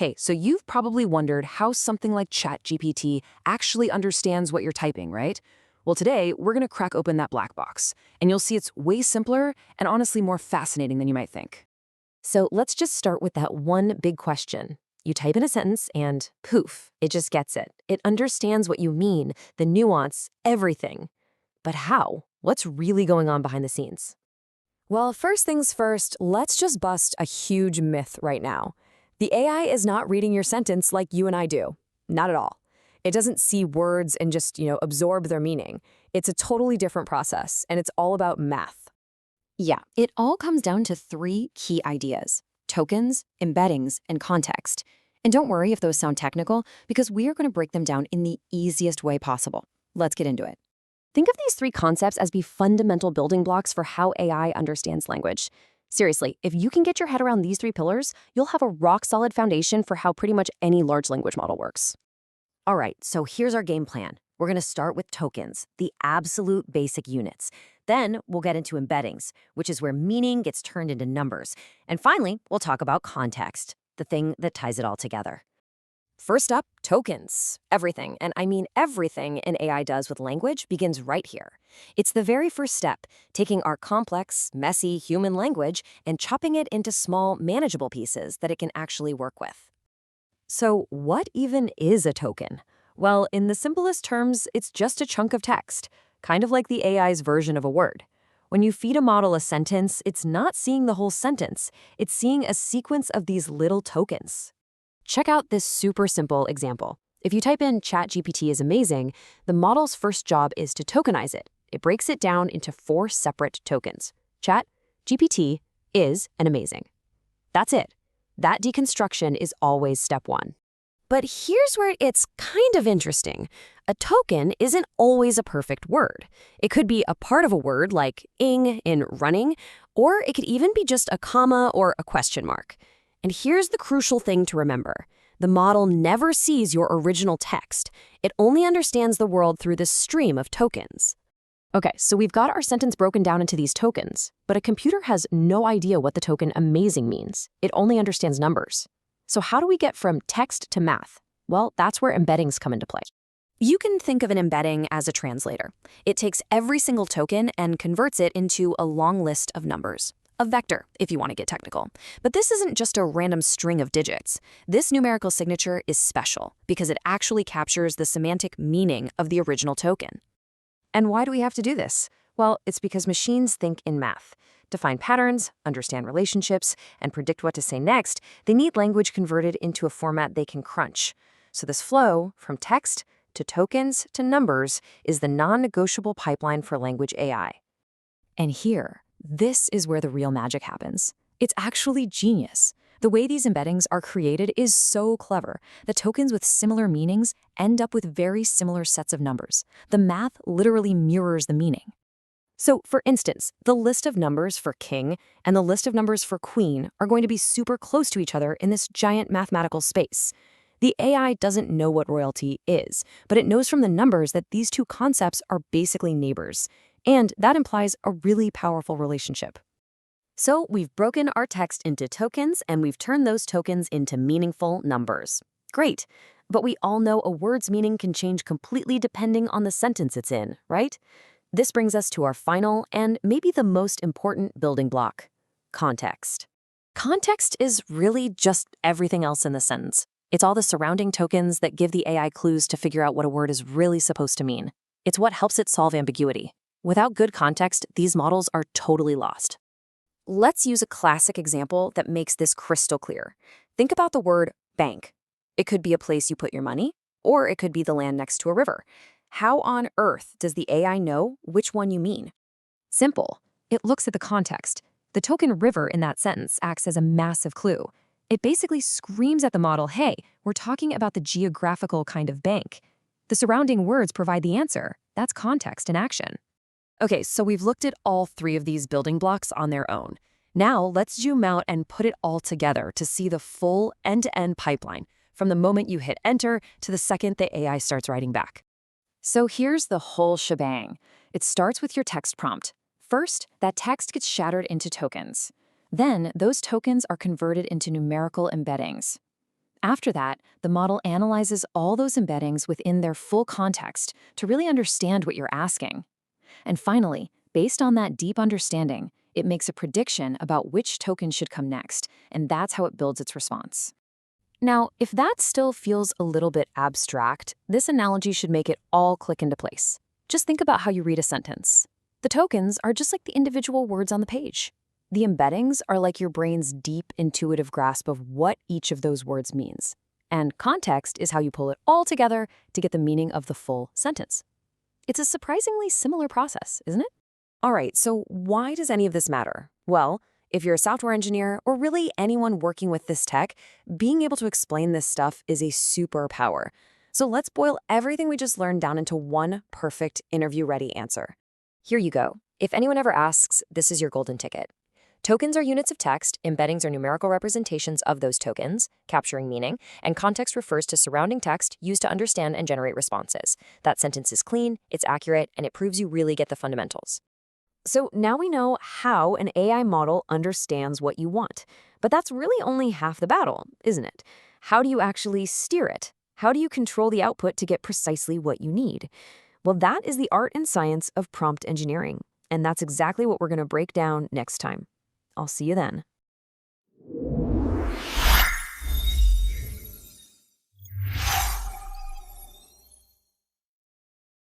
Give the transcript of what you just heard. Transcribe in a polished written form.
Hey, so you've probably wondered how something like ChatGPT actually understands what you're typing, right? Well, today we're going to crack open that black box, and you'll see it's way simpler and honestly more fascinating than you might think. So let's just start with that one big question. You type in a sentence and poof, it just gets it. It understands what you mean, the nuance, everything. But how? What's really going on behind the scenes? Well, first things first, let's just bust a huge myth right now. The AI is not reading your sentence like you and I do. Not at all. It doesn't see words and just, absorb their meaning. It's a totally different process, and it's all about math. Yeah, it all comes down to three key ideas: tokens, embeddings, and context. And don't worry if those sound technical, because we are going to break them down in the easiest way possible. Let's get into it. Think of these three concepts as be fundamental building blocks for how AI understands language. Seriously, if you can get your head around these three pillars, you'll have a rock-solid foundation for how pretty much any large language model works. All right, so here's our game plan. We're going to start with tokens, the absolute basic units. Then we'll get into embeddings, which is where meaning gets turned into numbers. And finally, we'll talk about context, the thing that ties it all together. First up, tokens. Everything, and I mean everything an AI does with language begins right here. It's the very first step, taking our complex, messy human language and chopping it into small, manageable pieces that it can actually work with. So what even is a token? Well, in the simplest terms, it's just a chunk of text, kind of like the AI's version of a word. When you feed a model a sentence, it's not seeing the whole sentence. It's seeing a sequence of these little tokens. Check out this super simple example. If you type in ChatGPT is amazing, the model's first job is to tokenize it. It breaks it down into 4 separate tokens. ChatGPT is an amazing. That's it. That deconstruction is always step 1. But here's where it's kind of interesting. A token isn't always a perfect word. It could be a part of a word like ing in running, or it could even be just a comma or a question mark. And here's the crucial thing to remember. The model never sees your original text. It only understands the world through this stream of tokens. Okay, so we've got our sentence broken down into these tokens, but a computer has no idea what the token amazing means. It only understands numbers. So how do we get from text to math? Well, that's where embeddings come into play. You can think of an embedding as a translator. It takes every single token and converts it into a long list of numbers. A vector, if you want to get technical. But this isn't just a random string of digits. This numerical signature is special because it actually captures the semantic meaning of the original token. And why do we have to do this? Well, it's because machines think in math. To find patterns, understand relationships, and predict what to say next, they need language converted into a format they can crunch. So this flow, from text to tokens to numbers, is the non-negotiable pipeline for language AI. And this is where the real magic happens. It's actually genius. The way these embeddings are created is so clever. The tokens with similar meanings end up with very similar sets of numbers. The math literally mirrors the meaning. So, for instance, the list of numbers for king and the list of numbers for queen are going to be super close to each other in this giant mathematical space. The AI doesn't know what royalty is, but it knows from the numbers that these two concepts are basically neighbors. And that implies a really powerful relationship. So we've broken our text into tokens, and we've turned those tokens into meaningful numbers. Great. But we all know a word's meaning can change completely depending on the sentence it's in, right? This brings us to our final and maybe the most important building block: context. Context is really just everything else in the sentence. It's all the surrounding tokens that give the AI clues to figure out what a word is really supposed to mean. It's what helps it solve ambiguity. Without good context, these models are totally lost. Let's use a classic example that makes this crystal clear. Think about the word bank. It could be a place you put your money, or it could be the land next to a river. How on earth does the AI know which one you mean? Simple. It looks at the context. The token river in that sentence acts as a massive clue. It basically screams at the model, hey, we're talking about the geographical kind of bank. The surrounding words provide the answer. That's context in action. Okay, so we've looked at all 3 of these building blocks on their own. Now let's zoom out and put it all together to see the full end-to-end pipeline, from the moment you hit enter to the second the AI starts writing back. So here's the whole shebang. It starts with your text prompt. First, that text gets shattered into tokens. Then, those tokens are converted into numerical embeddings. After that, the model analyzes all those embeddings within their full context to really understand what you're asking. And finally, based on that deep understanding, it makes a prediction about which token should come next, and that's how it builds its response. Now, if that still feels a little bit abstract, this analogy should make it all click into place. Just think about how you read a sentence. The tokens are just like the individual words on the page. The embeddings are like your brain's deep intuitive grasp of what each of those words means. And context is how you pull it all together to get the meaning of the full sentence. It's a surprisingly similar process, isn't it? All right, so why does any of this matter? Well, if you're a software engineer or really anyone working with this tech, being able to explain this stuff is a superpower. So let's boil everything we just learned down into one perfect interview-ready answer. Here you go. If anyone ever asks, this is your golden ticket. Tokens are units of text, embeddings are numerical representations of those tokens, capturing meaning, and context refers to surrounding text used to understand and generate responses. That sentence is clean, it's accurate, and it proves you really get the fundamentals. So now we know how an AI model understands what you want. But that's really only half the battle, isn't it? How do you actually steer it? How do you control the output to get precisely what you need? Well, that is the art and science of prompt engineering. And that's exactly what we're going to break down next time. I'll see you then.